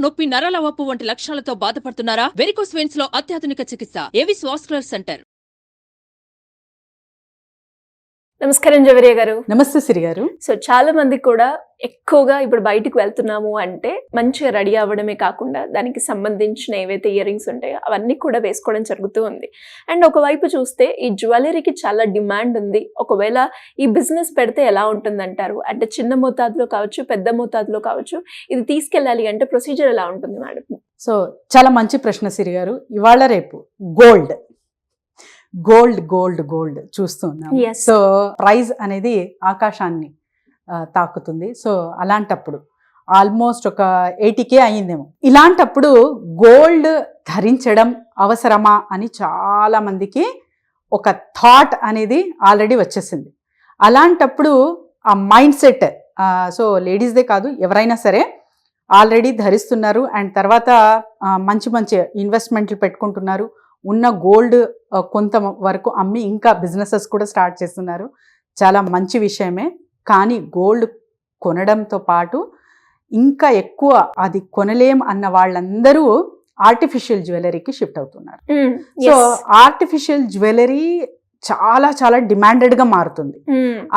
నొప్పి, నరాల వాపు వంటి లక్షణాలతో బాధపడుతున్నారా? వెరికోస్ వెయిన్స్ లో అత్యాధునిక చికిత్స ఏవిస్ వాస్కులర్ సెంటర్. నమస్కారం జవేరియా గారు. నమస్తే సిరి గారు. సో చాలా మంది కూడా ఎక్కువగా ఇప్పుడు బయటకు వెళ్తున్నాము అంటే మంచిగా రెడీ అవ్వడమే కాకుండా దానికి సంబంధించిన ఏవైతే ఇయర్ రింగ్స్ ఉంటాయో అవన్నీ కూడా వేసుకోవడం జరుగుతూ ఉంది. అండ్ ఒకవైపు చూస్తే ఈ జ్యువెలరీకి చాలా డిమాండ్ ఉంది. ఒకవేళ ఈ బిజినెస్ పెడితే ఎలా ఉంటుందంటారు? అంటే చిన్న మోతాదులో కావచ్చు, పెద్ద మోతాదులో కావచ్చు, ఇది తీసుకెళ్ళాలి అంటే ప్రొసీజర్ ఎలా ఉంటుంది మేడం? సో చాలా మంచి ప్రశ్న సిరి గారు. ఇవాళ రేపు గోల్డ్ గోల్డ్ గోల్డ్ గోల్డ్ చూస్తున్నాం. సో ప్రైజ్ అనేది ఆకాశాన్ని తాకుతుంది. సో అలాంటప్పుడు ఆల్మోస్ట్ ఒక 80K అయ్యిందేమో. ఇలాంటప్పుడు గోల్డ్ ధరించడం అవసరమా అని చాలా మందికి ఒక థాట్ అనేది ఆల్రెడీ వచ్చేసింది. అలాంటప్పుడు ఆ మైండ్ సెట్, సో లేడీస్దే కాదు ఎవరైనా సరే ఆల్రెడీ ధరిస్తున్నారు. అండ్ తర్వాత మంచి మంచి ఇన్వెస్ట్మెంట్లు పెట్టుకుంటున్నారు. ఉన్న గోల్డ్ కొంత వరకు అమ్మి ఇంకా బిజినెసెస్ కూడా స్టార్ట్ చేస్తున్నారు. చాలా మంచి విషయమే. కానీ గోల్డ్ కొనడంతో పాటు ఇంకా ఎక్కువ అది కొనలేం అన్న వాళ్ళందరూ ఆర్టిఫిషియల్ జ్యువెలరీకి షిఫ్ట్ అవుతున్నారు. సో ఆర్టిఫిషియల్ జ్యువెలరీ చాలా చాలా డిమాండెడ్గా మారుతుంది.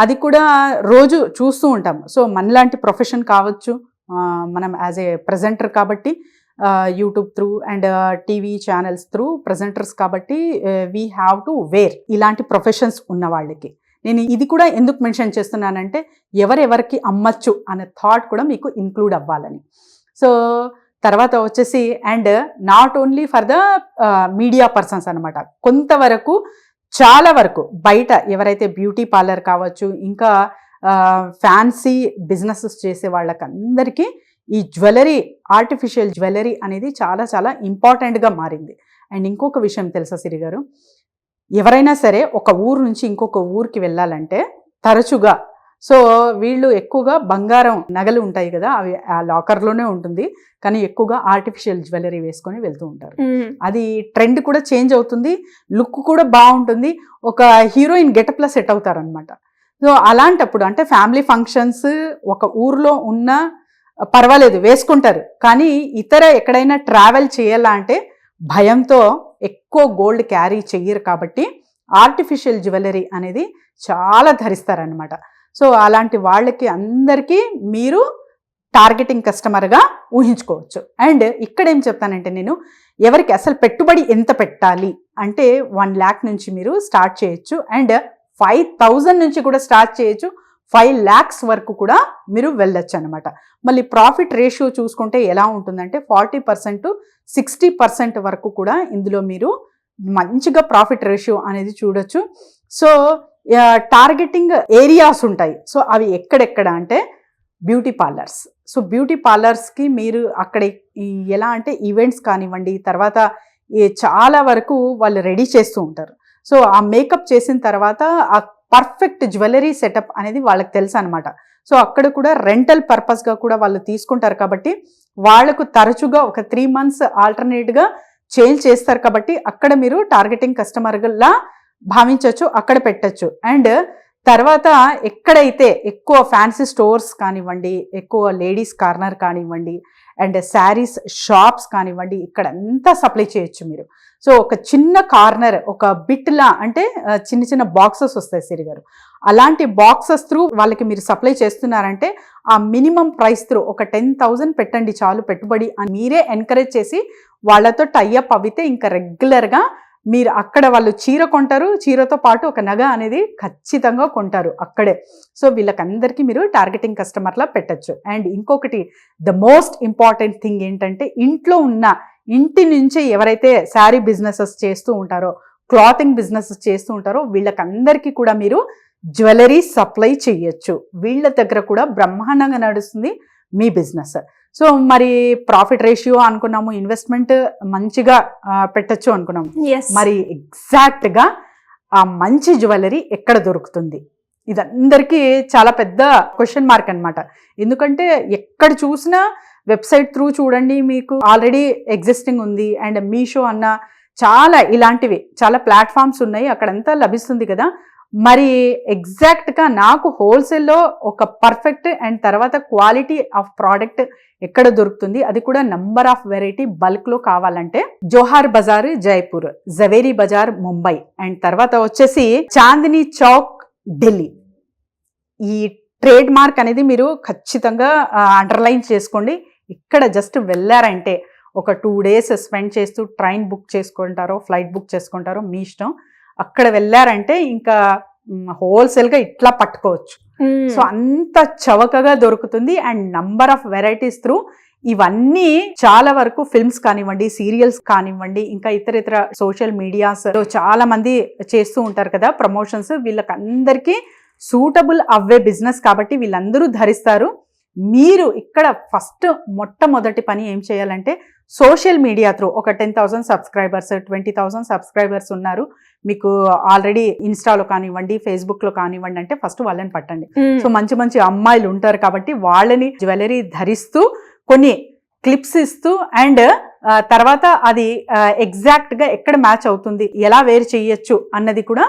అది కూడా రోజు చూస్తూ ఉంటాం. సో మనలాంటి ప్రొఫెషన్ కావచ్చు, మనం యాజ్ ఏ ప్రజెంటర్ కాబట్టి YouTube through and TV channels through presenters కాబట్టి వీ హ్యావ్ టు వేర్ ఇలాంటి ప్రొఫెషన్స్ ఉన్న వాళ్ళకి. నేను ఇది కూడా ఎందుకు మెన్షన్ చేస్తున్నానంటే ఎవరెవరికి అమ్మచ్చు అనే థాట్ కూడా మీకు ఇంక్లూడ్ అవ్వాలని. సో తర్వాత వచ్చేసి and not only for the media persons అనమాట. కొంతవరకు చాలా వరకు బయట ఎవరైతే బ్యూటీ పార్లర్ కావచ్చు, ఇంకా ఫ్యాన్సీ బిజినెసెస్ చేసే వాళ్ళకందరికీ ఈ జ్యువెలరీ, ఆర్టిఫిషియల్ జ్యువెలరీ అనేది చాలా చాలా ఇంపార్టెంట్గా మారింది. అండ్ ఇంకొక విషయం తెలుసా సిరి గారు, ఎవరైనా సరే ఒక ఊరు నుంచి ఇంకొక ఊరికి వెళ్ళాలంటే తరచుగా సో వీళ్ళు ఎక్కువగా బంగారం నగలు ఉంటాయి కదా, అవి ఆ లాకర్లోనే ఉంటుంది, కానీ ఎక్కువగా ఆర్టిఫిషియల్ జ్యువెలరీ వేసుకొని వెళ్తూ ఉంటారు. అది ట్రెండ్ కూడా చేంజ్ అవుతుంది, లుక్ కూడా బాగుంటుంది, ఒక హీరోయిన్ గెటప్లో సెట్ అవుతారనమాట. సో అలాంటప్పుడు అంటే ఫ్యామిలీ ఫంక్షన్స్ ఒక ఊర్లో ఉన్న పర్వాలేదు వేసుకుంటారు, కానీ ఇతర ఎక్కడైనా ట్రావెల్ చేయాలా అంటే భయంతో ఎక్కువ గోల్డ్ క్యారీ చెయ్యరు. కాబట్టి ఆర్టిఫిషియల్ జ్యువెలరీ అనేది చాలా ధరిస్తారనమాట. సో అలాంటి వాళ్ళకి అందరికీ మీరు టార్గెటింగ్ కస్టమర్గా ఊహించుకోవచ్చు. అండ్ ఇక్కడ ఏం చెప్తానంటే నేను ఎవరికి అసలు పెట్టుబడి ఎంత పెట్టాలి అంటే 1 lakh నుంచి మీరు స్టార్ట్ చేయొచ్చు. అండ్ 5,000 నుంచి కూడా స్టార్ట్ చేయొచ్చు. 5 lakhs వరకు కూడా మీరు వెళ్ళొచ్చు అనమాట. మళ్ళీ ప్రాఫిట్ రేషియో చూసుకుంటే ఎలా ఉంటుందంటే 40% to 60% వరకు కూడా ఇందులో మీరు మంచిగా ప్రాఫిట్ రేషియో అనేది చూడొచ్చు. సో టార్గెటింగ్ ఏరియాస్ ఉంటాయి. సో అవి ఎక్కడెక్కడ అంటే బ్యూటీ పార్లర్స్. సో బ్యూటీ పార్లర్స్కి మీరు అక్కడ ఎలా అంటే ఈవెంట్స్ కానివ్వండి, తర్వాత చాలా వరకు వాళ్ళు రెడీ చేస్తూ ఉంటారు. సో ఆ మేకప్ చేసిన తర్వాత ఆ పర్ఫెక్ట్ జ్యువెలరీ సెటప్ అనేది వాళ్ళకి తెలుసు అనమాట. సో అక్కడ కూడా రెంటల్ పర్పస్గా కూడా వాళ్ళు తీసుకుంటారు కాబట్టి వాళ్ళకు తరచుగా ఒక 3 months ఆల్టర్నేట్గా చేంజ్ చేస్తారు. కాబట్టి అక్కడ మీరు టార్గెటింగ్ కస్టమర్లా భావించవచ్చు, అక్కడ పెట్టచ్చు. అండ్ తర్వాత ఎక్కడైతే ఎక్కువ ఫ్యాన్సీ స్టోర్స్ కానివ్వండి, ఎక్కువ లేడీస్ కార్నర్ కానివ్వండి, అండ్ శారీస్ షాప్స్ కానివ్వండి, ఇక్కడ అంతా సప్లై చేయొచ్చు మీరు. సో ఒక చిన్న కార్నర్, ఒక బిట్లా అంటే చిన్న చిన్న బాక్సెస్ వస్తాయి సిరి గారు, అలాంటి బాక్సెస్ త్రూ వాళ్ళకి మీరు సప్లై చేస్తున్నారంటే ఆ మినిమం ప్రైస్ త్రూ ఒక 10,000 పెట్టండి చాలు పెట్టుబడి అని మీరే ఎంకరేజ్ చేసి వాళ్ళతో టైఅప్ అవితే ఇంకా రెగ్యులర్గా మీరు అక్కడ వాళ్ళు చీర కొంటారు, చీరతో పాటు ఒక నగ అనేది ఖచ్చితంగా కొంటారు అక్కడే. సో వీళ్ళకందరికీ మీరు టార్గెటింగ్ కస్టమర్లా పెట్టచ్చు. అండ్ ఇంకొకటి ద మోస్ట్ ఇంపార్టెంట్ థింగ్ ఏంటంటే ఇంటి నుంచే ఎవరైతే శారీ బిజినెసెస్ చేస్తూ ఉంటారో, క్లాతింగ్ బిజినెసెస్ చేస్తూ ఉంటారో వీళ్ళకందరికీ కూడా మీరు జ్యువెలరీ సప్లై చేయొచ్చు. వీళ్ళ దగ్గర కూడా బ్రహ్మాండంగా నడుస్తుంది మీ బిజినెస్. సో మరి ప్రాఫిట్ రేషియో అనుకున్నాము, ఇన్వెస్ట్మెంట్ మంచిగా పెట్టచ్చు అనుకున్నాము. మరి ఎగ్జాక్ట్గా ఆ మంచి జ్యువెలరీ ఎక్కడ దొరుకుతుంది? ఇది అందరికీ చాలా పెద్ద క్వశ్చన్ మార్క్ అనమాట. ఎందుకంటే ఎక్కడ చూసినా వెబ్సైట్ త్రూ చూడండి, మీకు ఆల్రెడీ ఎగ్జిస్టింగ్ ఉంది. అండ్ మీషో అన్న చాలా ఇలాంటివి చాలా ప్లాట్ఫామ్స్ ఉన్నాయి, అక్కడంతా లభిస్తుంది కదా. మరి ఎగ్జాక్ట్గా నాకు హోల్సేల్లో ఒక పర్ఫెక్ట్ అండ్ తర్వాత క్వాలిటీ ఆఫ్ ప్రోడక్ట్ ఎక్కడ దొరుకుతుంది, అది కూడా నంబర్ ఆఫ్ వెరైటీ బల్క్లో కావాలంటే జోహార్ బజార్ జైపూర్, జవేరీ బజార్ ముంబై, అండ్ తర్వాత వచ్చేసి చాందినీ చౌక్ ఢిల్లీ. ఈ ట్రేడ్ మార్క్ అనేది మీరు ఖచ్చితంగా అండర్లైన్ చేసుకోండి. ఇక్కడ జస్ట్ వెళ్ళారంటే ఒక 2 days స్పెండ్ చేస్తూ ట్రైన్ బుక్ చేసుకుంటారో ఫ్లైట్ బుక్ చేసుకుంటారో మీ ఇష్టం. అక్కడ వెళ్ళారంటే ఇంకా హోల్సేల్గా ఇట్లా పట్టుకోవచ్చు. సో అంత చవకగా దొరుకుతుంది and number of varieties through. ఇవన్నీ చాలా వరకు ఫిల్మ్స్ కానివ్వండి, సీరియల్స్ కానివ్వండి, ఇంకా ఇతర సోషల్ మీడియాస్ చాలా మంది చేస్తూ ఉంటారు కదా ప్రమోషన్స్, వీళ్ళకందరికీ సూటబుల్ అవ్వే బిజినెస్ కాబట్టి వీళ్ళందరూ ధరిస్తారు. మీరు ఇక్కడ ఫస్ట్ మొట్టమొదటి పని ఏం చేయాలంటే సోషల్ మీడియా త్రూ ఒక 10,000 సబ్స్క్రైబర్స్ 20,000 సబ్స్క్రైబర్స్ ఉన్నారు మీకు ఆల్రెడీ, ఇన్స్టాలో కానివ్వండి ఫేస్బుక్ లో కానివ్వండి, అంటే ఫస్ట్ వాళ్ళని పట్టండి. సో మంచి మంచి అమ్మాయిలు ఉంటారు కాబట్టి వాళ్ళని జ్యువెలరీ ధరిస్తూ కొన్ని క్లిప్స్ ఇస్తూ అండ్ తర్వాత అది ఎగ్జాక్ట్ గా ఎక్కడ మ్యాచ్ అవుతుంది, ఎలా వేరు చేయొచ్చు అన్నది కూడా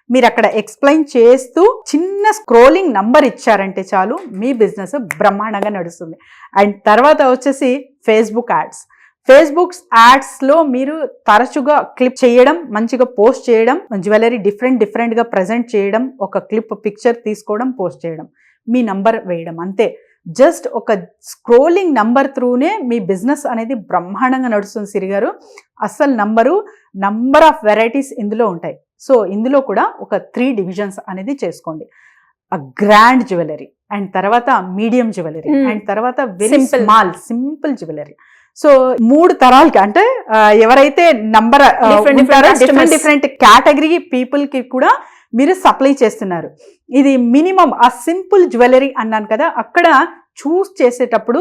మీరు అక్కడ ఎక్స్ప్లెయిన్ చేస్తూ చిన్న స్క్రోలింగ్ నంబర్ ఇచ్చారంటే చాలు, మీ బిజినెస్ బ్రహ్మాండంగా నడుస్తుంది. అండ్ తర్వాత వచ్చేసి ఫేస్బుక్ యాడ్స్లో మీరు తరచుగా క్లిప్ చేయడం, మంచిగా పోస్ట్ చేయడం, జ్యువెలరీ డిఫరెంట్గా ప్రజెంట్ చేయడం, ఒక క్లిప్ పిక్చర్ తీసుకోవడం, పోస్ట్ చేయడం, మీ నంబర్ వేయడం, అంతే. జస్ట్ ఒక స్క్రోలింగ్ నంబర్ త్రూనే మీ బిజినెస్ అనేది బ్రహ్మాండంగా నడుస్తుంది సిరి గారు. అసలు నంబర్ ఆఫ్ వెరైటీస్ ఇందులో ఉంటాయి. సో ఇందులో కూడా ఒక 3 divisions అనేది చేసుకోండి. గ్రాండ్ జ్యువెలరీ, అండ్ తర్వాత మీడియం జ్యువెలరీ, అండ్ తర్వాత very small simple jewellery. So 3 తరాలకి అంటే ఎవరైతే నంబర్ డిఫరెంట్ కేటగిరీ పీపుల్ కి కూడా మీరు సప్లై చేస్తున్నారు. ఇది మినిమం ఆ సింపుల్ జ్యువెలరీ అన్నాను కదా, అక్కడ చూస్ చేసేటప్పుడు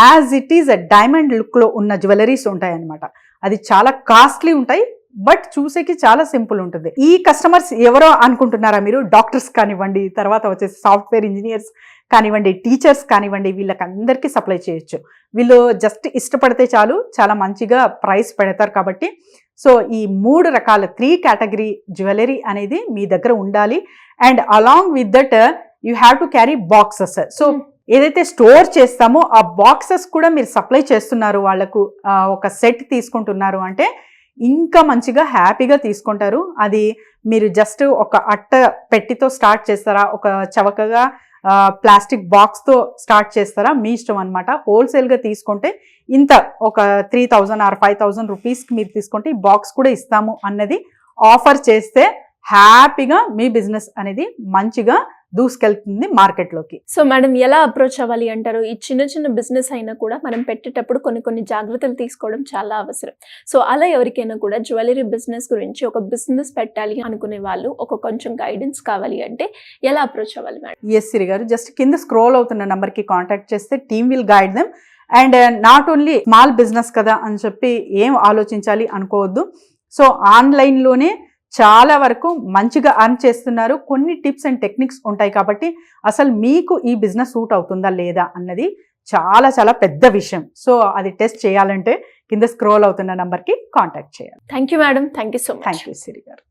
as it is diamond look లో ఉన్న జ్యువెలరీస్ ఉంటాయి అన్నమాట. అది చాలా కాస్ట్లీ ఉంటాయి, బట్ చూసేకి చాలా సింపుల్ ఉంటుంది. ఈ కస్టమర్స్ ఎవరో అనుకుంటున్నారా మీరు? డాక్టర్స్ కానివ్వండి, తర్వాత వచ్చేసి సాఫ్ట్వేర్ ఇంజనీర్స్ కానివ్వండి, టీచర్స్ కానివ్వండి, వీళ్ళకందరికీ సప్లై చేయొచ్చు. వీళ్ళు జస్ట్ ఇష్టపడితే చాలు, చాలా మంచిగా ప్రైస్ పెడతారు కాబట్టి. సో ఈ 3 రకాల 3 కేటగిరీ జ్యువెలరీ అనేది మీ దగ్గర ఉండాలి. And along with that you have to carry boxes. So ఏదైతే స్టోర్ చేస్తామో ఆ బాక్సెస్ కూడా మీరు సప్లై చేస్తున్నారు, వాళ్ళకు ఒక సెట్ తీసుకుంటున్నారు అంటే ఇంకా మంచిగా హ్యాపీగా తీసుకుంటారు. అది మీరు జస్ట్ ఒక అట్ట పెట్టితో స్టార్ట్ చేస్తారా, ఒక చవకగా ప్లాస్టిక్ బాక్స్తో స్టార్ట్ చేస్తారా, మీ ఇష్టం అనమాట. హోల్సేల్గా తీసుకుంటే ఇంత ఒక 3,000 or 5,000 రూపీస్కి మీరు తీసుకుంటే ఈ బాక్స్ కూడా ఇస్తాము అన్నది ఆఫర్ చేస్తే హ్యాపీగా మీ బిజినెస్ అనేది మంచిగా దూసుకెళ్తుంది మార్కెట్లోకి. సో మేడం ఎలా అప్రోచ్ అవ్వాలి అంటారు? ఈ చిన్న బిజినెస్ అయినా కూడా మనం పెట్టేటప్పుడు కొన్ని జాగ్రత్తలు తీసుకోవడం చాలా అవసరం. సో అలా ఎవరికైనా కూడా జ్యువెలరీ బిజినెస్ గురించి, ఒక బిజినెస్ పెట్టాలి అనుకునే వాళ్ళు ఒక కొంచెం గైడెన్స్ కావాలి అంటే ఎలా అప్రోచ్ అవ్వాలి మేడం? ఎస్ సిరి గారు, జస్ట్ కింద స్క్రోల్ అవుతున్న నెంబర్కి కాంటాక్ట్ చేస్తే team will guide them. And not only small business కదా అని చెప్పి ఏం ఆలోచించాలి అనుకోవద్దు. సో ఆన్లైన్లోనే చాలా వరకు మంచిగా అర్న్ చేస్తున్నారు. కొన్ని టిప్స్ అండ్ టెక్నిక్స్ ఉంటాయి కాబట్టి అసలు మీకు ఈ బిజినెస్ సూట్ అవుతుందా లేదా అన్నది చాలా చాలా పెద్ద విషయం. సో అది టెస్ట్ చేయాలంటే కింద స్క్రోల్ అవుతున్న నంబర్కి కాంటాక్ట్ చేయాలి. Thank you madam, thank you so much. Thank you Siri గారు.